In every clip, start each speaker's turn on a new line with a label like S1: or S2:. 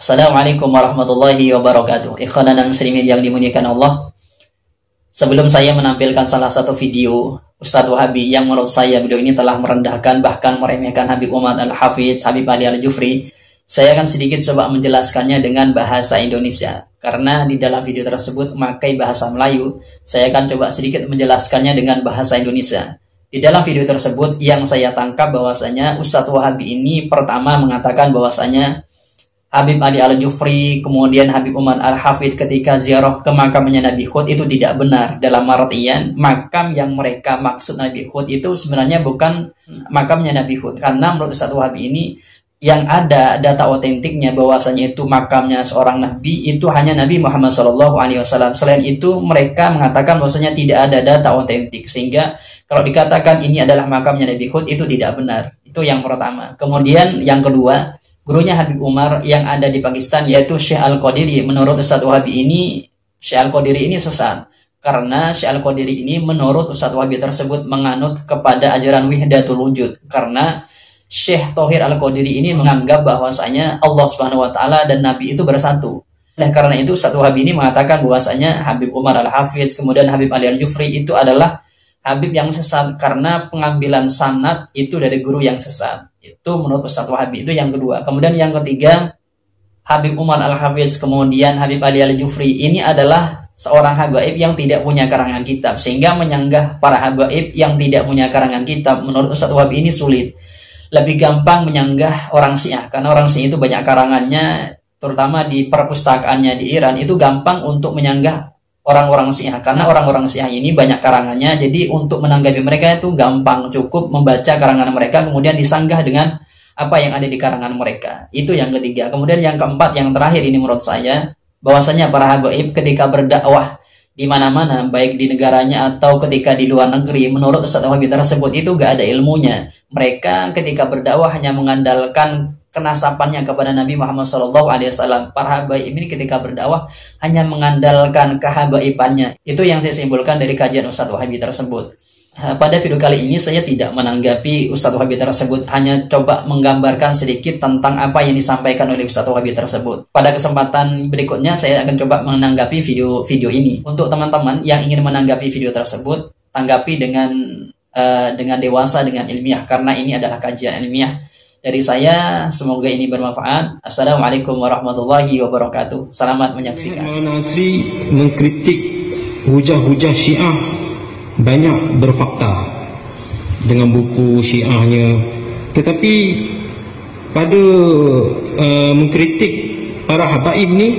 S1: Assalamualaikum warahmatullahi wabarakatuh. Ikhwanan dan muslimin yang dimuliakan Allah. Sebelum saya menampilkan salah satu video Ustadz Wahabi yang menurut saya beliau ini telah merendahkan bahkan meremehkan Habib Umar Al-Hafidz, Habib Ali Al-Jufri, saya akan sedikit coba menjelaskannya dengan bahasa Indonesia. Karena di dalam video tersebut memakai bahasa Melayu, saya akan coba sedikit menjelaskannya dengan bahasa Indonesia. Di dalam video tersebut yang saya tangkap bahwasanya Ustadz Wahabi ini pertama mengatakan bahwasanya Habib Ali Al-Jufri, kemudian Habib Umar Al-Hafidz ketika ziarah ke makamnya Nabi Hud itu tidak benar. Dalam artian makam yang mereka maksud Nabi Hud itu sebenarnya bukan makamnya Nabi Hud. Karena menurut Ustadz Wahabi ini yang ada data otentiknya bahwasanya itu makamnya seorang Nabi itu hanya Nabi Muhammad SAW. Selain itu mereka mengatakan bahwasanya tidak ada data otentik. Sehingga kalau dikatakan ini adalah makamnya Nabi Hud itu tidak benar. Itu yang pertama. Kemudian yang kedua, gurunya Habib Umar yang ada di Pakistan yaitu Syekh Al-Qadiri. Menurut Ustadz Wahabi ini, Syekh Al-Qadiri ini sesat. Karena Syekh Al-Qadiri ini menurut Ustadz Wahabi tersebut menganut kepada ajaran Wihdatul Wujud. Karena Syekh Thohir Al-Qadiri ini menganggap bahwasanya Allah Subhanahu wa taala dan Nabi itu bersatu. Nah, karena itu Ustadz Wahabi ini mengatakan bahwasanya Habib Umar Al-Hafidz kemudian Habib Ali Al-Jufri itu adalah Habib yang sesat karena pengambilan sanad itu dari guru yang sesat. Itu menurut Ustadz Wahabi, itu yang kedua. Kemudian yang ketiga, Habib Umar Al-Hafidz kemudian Habib Ali Al-Jufri ini adalah seorang habaib yang tidak punya karangan kitab, sehingga menyanggah para habaib yang tidak punya karangan kitab menurut Ustadz Wahabi ini sulit. Lebih gampang menyanggah orang Syiah, karena orang Syiah itu banyak karangannya, terutama di perpustakaannya di Iran, itu gampang untuk menyanggah orang-orang Syiah, karena orang-orang Syiah ini banyak karangannya, jadi untuk menanggapi mereka itu gampang, cukup membaca karangan mereka kemudian disanggah dengan apa yang ada di karangan mereka. Itu yang ketiga. Kemudian yang keempat, yang terakhir ini menurut saya, bahwasanya para habaib ketika berdakwah di mana-mana, baik di negaranya atau ketika di luar negeri, menurut Ustadz Wahabi tersebut itu gak ada ilmunya. Mereka ketika berdakwah hanya mengandalkan kenasapannya kepada Nabi Muhammad SAW. Para habaib ini ketika berdakwah hanya mengandalkan kehabaibannya. Itu yang saya simpulkan dari kajian Ustadz Wahabi tersebut. Pada video kali ini saya tidak menanggapi Ustadz Wahabi tersebut, hanya coba menggambarkan sedikit tentang apa yang disampaikan oleh Ustadz Wahabi tersebut. Pada kesempatan berikutnya saya akan coba menanggapi video ini. Untuk teman-teman yang ingin menanggapi video tersebut, tanggapi dengan dewasa, dengan ilmiah, karena ini adalah kajian ilmiah dari saya. Semoga ini bermanfaat. Assalamualaikum warahmatullahi wabarakatuh. Selamat menyaksikan.
S2: Maulana Asri mengkritik hujah-hujah Syiah banyak berfakta dengan buku Syiahnya, tetapi pada mengkritik para habaib ni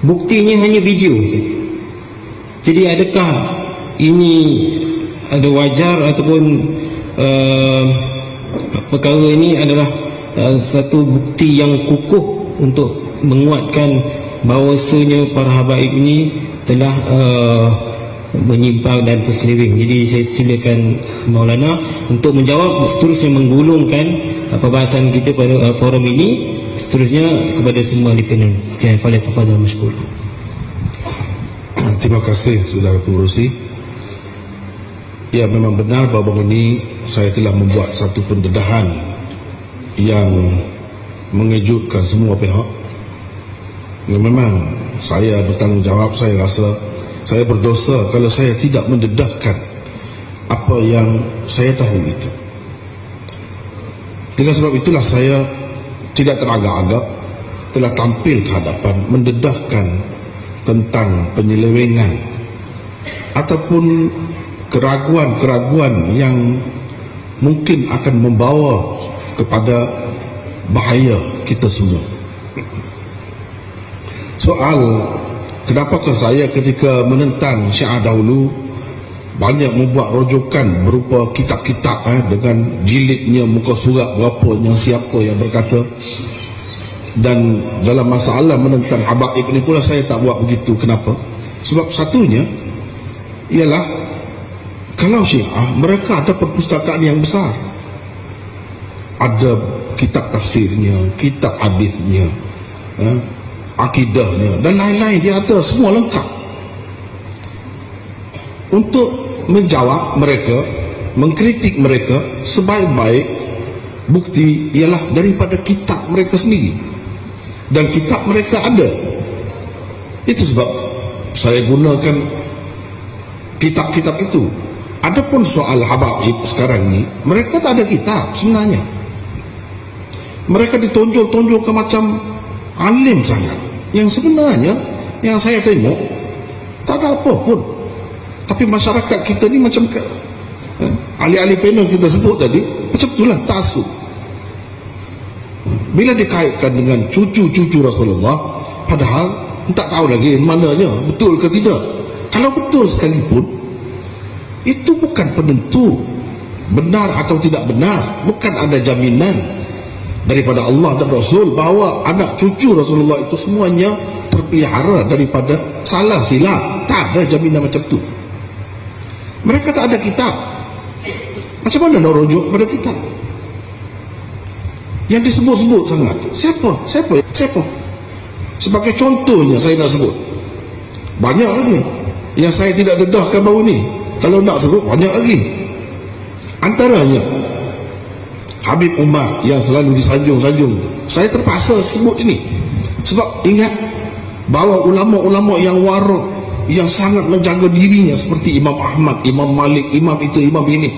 S2: buktinya hanya video saja. Jadi adakah ini ada wajar ataupun perkara ini adalah satu bukti yang kukuh untuk menguatkan bahawasanya para habaib ini telah menyimpang dan terseleweng. Jadi saya silakan Maulana untuk menjawab, seterusnya menggulungkan perbahasan kita pada forum ini, seterusnya kepada semua di panel. Sekian, tafadhal masykur.
S3: Terima kasih saudara pengurusi. Ya, memang benar bahawa ini saya telah membuat satu pendedahan yang mengejutkan semua pihak. Ya, memang saya bertanggungjawab. Saya rasa saya berdosa kalau saya tidak mendedahkan apa yang saya tahu itu. Dengan sebab itulah saya tidak teragak-agak telah tampil ke hadapan mendedahkan tentang penyelewengan ataupun keraguan-keraguan yang mungkin akan membawa kepada bahaya kita semua. Soal kenapakah saya ketika menentang Syiah dahulu banyak membuat rujukan berupa kitab-kitab dengan jilidnya, muka surat berapa, yang siapa yang berkata, dan dalam masalah menentang habaib ini pula saya tak buat begitu. Kenapa? Sebab satunya ialah kalau Syiah, mereka ada perpustakaan yang besar, ada kitab tafsirnya, kitab hadisnya, akidahnya dan lain-lain, dia ada semua lengkap. Untuk menjawab mereka, mengkritik mereka, sebaik-baik bukti ialah daripada kitab mereka sendiri. dan kitab mereka ada. Itu sebab saya gunakan kitab-kitab itu. Adapun soal habaib sekarang ni, mereka tak ada kitab sebenarnya. Mereka ditonjol-tonjolkan macam alim sangat, yang sebenarnya yang saya tengok tak ada apa pun. Tapi masyarakat kita ni macam ahli-ahli panel kita sebut tadi, macam itulah taksub. Bila dikaitkan dengan cucu-cucu Rasulullah, padahal tak tahu lagi mananya betul ke tidak. Kalau betul sekalipun, itu bukan penentu benar atau tidak benar. Bukan ada jaminan daripada Allah dan Rasul bahawa anak cucu Rasulullah itu semuanya terpelihara daripada salah silap. Tak ada jaminan macam tu. Mereka tak ada kitab. Macam mana nak rujuk pada kitab yang disebut-sebut sangat? Siapa? Sebagai contohnya saya nak sebut, banyak lagi yang saya tidak dedahkan baru ni. Kalau nak sebut banyak lagi. Antaranya Habib Umar yang selalu disanjung-sanjung. Saya terpaksa sebut ini sebab ingat bahawa ulama-ulama yang warak, yang sangat menjaga dirinya seperti Imam Ahmad, Imam Malik, Imam itu, Imam ini,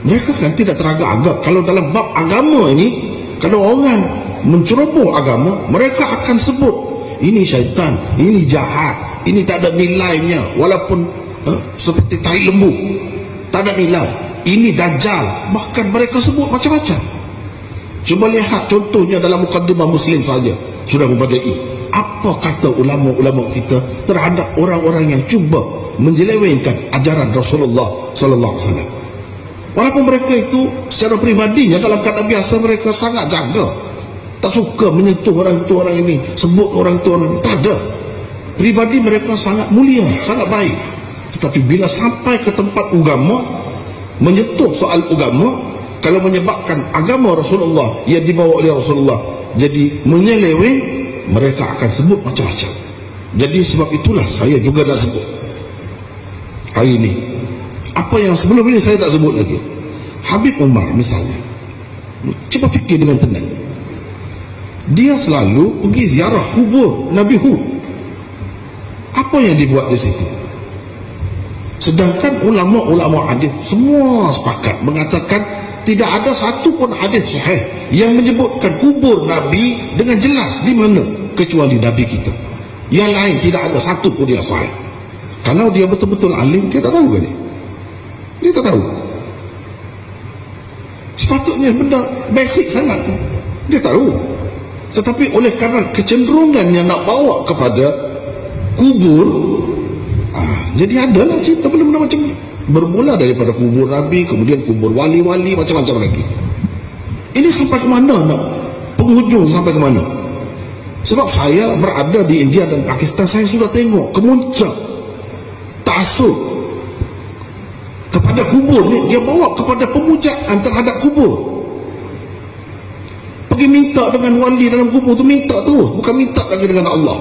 S3: mereka kan tidak teragak-agak. Kalau dalam bab agama ini, kalau orang menceroboh agama, mereka akan sebut ini syaitan, ini jahat, ini tak ada nilainya, walaupun seperti tai lembu, tak ada nilai, ini dajjal. Bahkan mereka sebut macam-macam. Cuba lihat contohnya dalam Muqaddimah Muslim saja sudah membadai apa kata ulama-ulama kita terhadap orang-orang yang cuba menyelewengkan ajaran Rasulullah sallallahu alaihi wasallam. Walaupun mereka itu secara peribadinya dalam keadaan biasa mereka sangat jaga, tak suka menyentuh orang itu orang ini, sebut orang itu orang ini, tak ada. Pribadi mereka sangat mulia, sangat baik. Tetapi bila sampai ke tempat agama, menyentuh soal agama, kalau menyebabkan agama Rasulullah yang dibawa oleh Rasulullah jadi menyeleweng, mereka akan sebut macam-macam. Jadi sebab itulah saya juga nak sebut hari ini apa yang sebelum ini saya tak sebut lagi. Habib Umar misalnya, cuba fikir dengan tenang. Dia selalu pergi ziarah kubur Nabi Hud. Apa yang dibuat di situ? Sedangkan ulama-ulama hadis semua sepakat mengatakan tidak ada satu pun hadis sahih yang menyebutkan kubur Nabi dengan jelas di mana, kecuali Nabi kita. Yang lain tidak ada satu pun yang sahih. Kalau dia betul-betul alim, dia tak tahu ke ni? Dia tak tahu. Sepatutnya benda basic sangat dia tahu. Tetapi oleh kerana kecenderungan yang nak bawa kepada kubur, jadi adalah cerita benda-benda macam ni. Bermula daripada kubur Nabi, kemudian kubur wali-wali, macam-macam lagi. Ini sampai ke mana nak? Penghujung sampai ke mana? Sebab saya berada di India dan Pakistan, saya sudah tengok kemuncak ta'assub kepada kubur ni. Dia bawa kepada pemujaan terhadap kubur. Pergi minta dengan wali dalam kubur tu, minta terus, bukan minta lagi dengan Allah.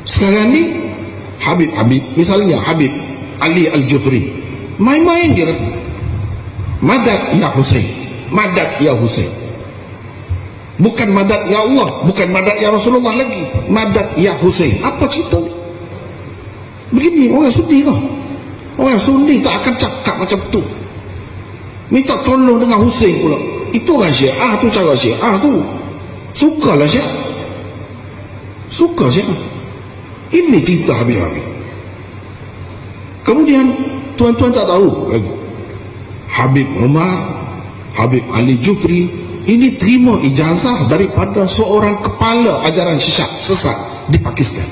S3: Sekarang ni Habib misalnya Habib Ali Al-Jufri, main-main dia kata madad ya Husain, madad ya Husain. Bukan madad ya Allah, bukan madad ya Rasulullah lagi, madad ya Husain. Apa cerita ni? Begini orang Sunni lah. Orang Sunni tak akan cakap macam tu. Minta tolong dengan Husain pula. Itu orang Syiah tu, cara Syiah tu. Sukalah Syiah. Suka Syiah. Ini cerita Habib-Habib. Kemudian tuan-tuan tak tahu lagi, Habib Umar, Habib Ali Jufri ini terima ijazah daripada seorang kepala ajaran sesat di Pakistan.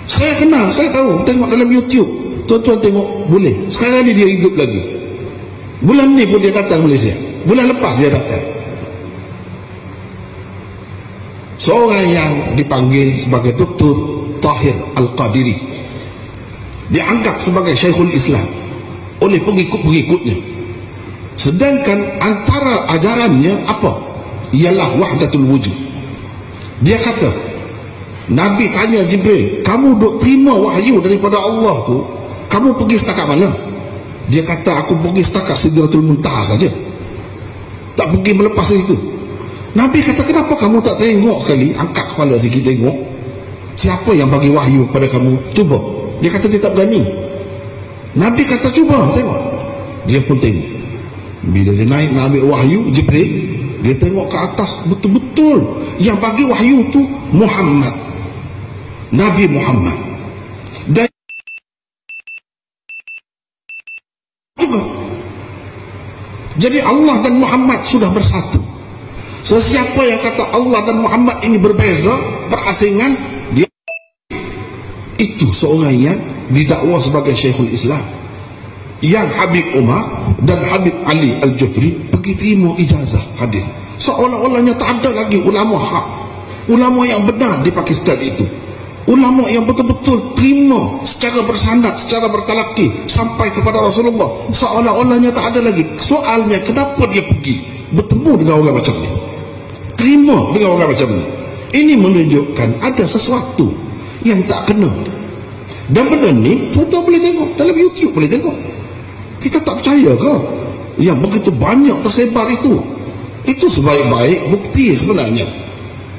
S3: Saya kenal, saya tahu, tengok dalam YouTube. Tuan-tuan tengok boleh. Sekarang ni dia hidup lagi. Bulan ni pun dia datang Malaysia. Bulan lepas dia datang. Seorang yang dipanggil sebagai Dr. Tahir Al-Qadiri, dianggap sebagai Syekhul Islam oleh pengikut-pengikutnya. Sedangkan antara ajarannya apa? Ialah wahdatul wujud. Dia kata, Nabi tanya Jibril, kamu duk terima wahyu daripada Allah tu, kamu pergi setakat mana? Dia kata, aku pergi setakat Sidratul Muntaha saja, tak pergi melepas itu. Nabi kata, kenapa kamu tak tengok sekali? Angkat kepala sikit tengok. Siapa yang bagi wahyu kepada kamu? Cuba. Dia kata dia tak berani. Nabi kata, cuba tengok. Dia pun tengok. Bila dia naik nak ambil wahyu, Jibril, dia tengok ke atas, betul-betul yang bagi wahyu tu Muhammad, Nabi Muhammad. Dan juga, jadi Allah dan Muhammad sudah bersatu. Sesiapa yang kata Allah dan Muhammad ini berbeza, berasingan, dia itu seorang yang didakwa sebagai Syekhul Islam. Yang Habib Umar dan Habib Ali Al-Jufri pergi terima ijazah hadis. Seolah-olahnya tak ada lagi ulama hak, ulama yang benar di Pakistan itu, ulama yang betul-betul terima secara bersanad, secara bertalaki sampai kepada Rasulullah. Seolah-olahnya tak ada lagi. Soalnya, kenapa dia pergi bertemu dengan orang macam ni, terima dengan orang macam ni? Ini menunjukkan ada sesuatu yang tak kena. Dan benda ni tuan-tuan boleh tengok dalam YouTube, boleh tengok. Kita tak percaya ke yang begitu banyak tersebar itu? Itu sebaik-baik bukti sebenarnya.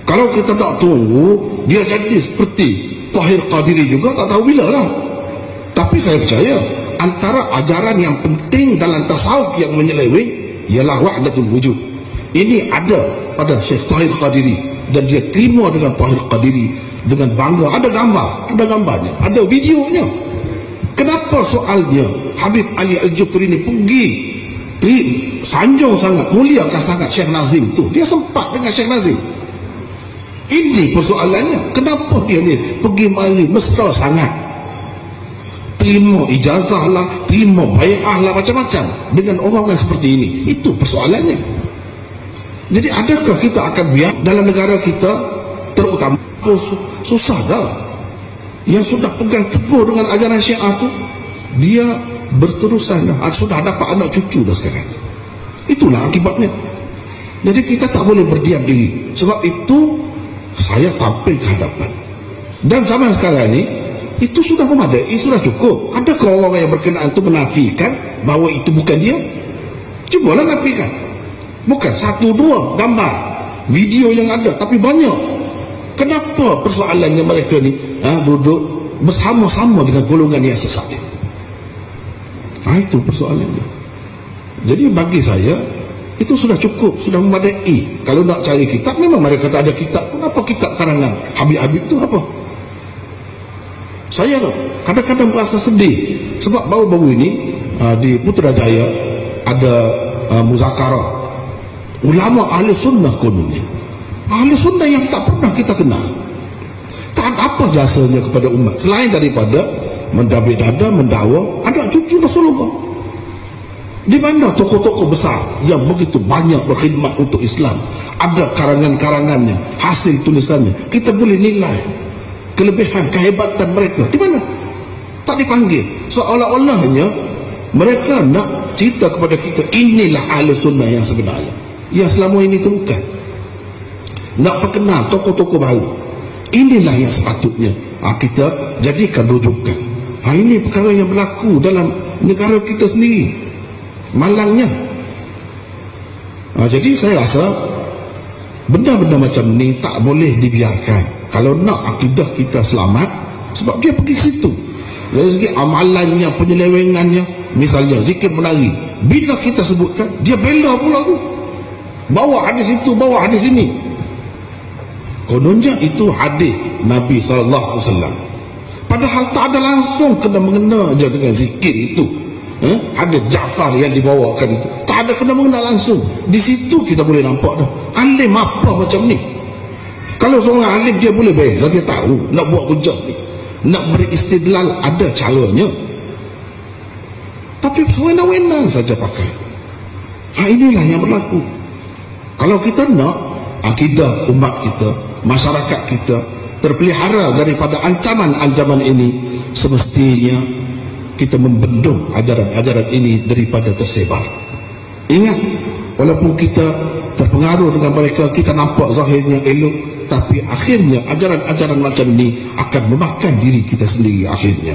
S3: Kalau kita nak tunggu dia jadi seperti Tahir Qadiri juga, tak tahu bila lah. Tapi saya percaya antara ajaran yang penting dalam tasawuf yang menyeleweng ialah wahdatul wujud. Ini ada pada Syekh Tahir Qadiri, dan dia terima dengan Tahir Qadiri dengan bangga. Ada gambar, ada gambarnya, ada videonya. Kenapa soalnya Habib Ali Al-Jufri ni pergi sanjung sangat, muliakan sangat Syekh Nazim tu? Dia sempat dengan Syekh Nazim. Ini persoalannya. Kenapa dia ni pergi mari mesra sangat, terima ijazah lah, terima bai'ah lah, macam-macam dengan orang-orang seperti ini? Itu persoalannya. Jadi adakah kita akan biar dalam negara kita, terutama susah dah, yang sudah pegang teguh dengan ajaran Syiah tu, dia berterusan dah, sudah dapat anak cucu dah sekarang. Itulah akibatnya. Jadi kita tak boleh berdiam diri. Sebab itu saya tampil ke hadapan. Dan zaman sekarang ni itu sudah memadai, sudah cukup. Adakah orang yang berkenaan itu menafikan bahawa itu bukan dia? Cubalah nafikan. Bukan satu dua gambar, video yang ada, tapi banyak. Kenapa persoalannya mereka ni duduk bersama-sama dengan golongan yang sesat ni? Itu persoalannya. Jadi bagi saya itu sudah cukup, sudah memadai. Kalau nak cari kitab, memang mereka tak ada kitab. Kenapa kitab karangan Habib-Habib itu apa? Saya kadang-kadang merasa sedih sebab baru-baru ini di Putrajaya ada muzakarah ulama ahli sunnah kononnya. Ahli sunnah yang tak pernah kita kenal. Tak ada apa jasanya kepada umat selain daripada mendabik dada, mendakwa anak cucu Rasulullah. Di mana tokoh-tokoh besar yang begitu banyak berkhidmat untuk Islam, ada karangan-karangannya, hasil tulisannya, kita boleh nilai kelebihan, kehebatan mereka. Di mana? Tak dipanggil. Seolah-olahnya mereka nak cerita kepada kita, inilah ahli sunnah yang sebenarnya, yang selama ini terluka. Nak perkenal tokoh-tokoh baru. Inilah yang sepatutnya kita jadikan rujukan. Ini perkara yang berlaku dalam negara kita sendiri, malangnya. Jadi saya rasa benda-benda macam ni tak boleh dibiarkan kalau nak akidah kita selamat. Sebab dia pergi ke situ, dari segi amalannya, penyelewengannya, misalnya zikir menari, bila kita sebutkan, dia bela pula tu, bawa hadis itu, bawa hadis ini. Kononnya itu hadis Nabi SAW, padahal tak ada langsung kena mengena je dengan zikir itu. Hadis Ja'far yang dibawakan itu tak ada kena mengena langsung. Di situ kita boleh nampak dah alim apa macam ni. Kalau seorang alim, dia boleh beza, dia tahu nak buat hujah ni, nak beri istidlal, ada caranya. Tapi sewenang-wenang saja pakai. Inilah yang berlaku. Kalau kita nak akidah umat kita, masyarakat kita terpelihara daripada ancaman-ancaman ini, semestinya kita membendung ajaran-ajaran ini daripada tersebar. Ingat, walaupun kita terpengaruh dengan mereka, kita nampak zahirnya elok, tapi akhirnya ajaran-ajaran macam ini akan memakan diri kita sendiri akhirnya.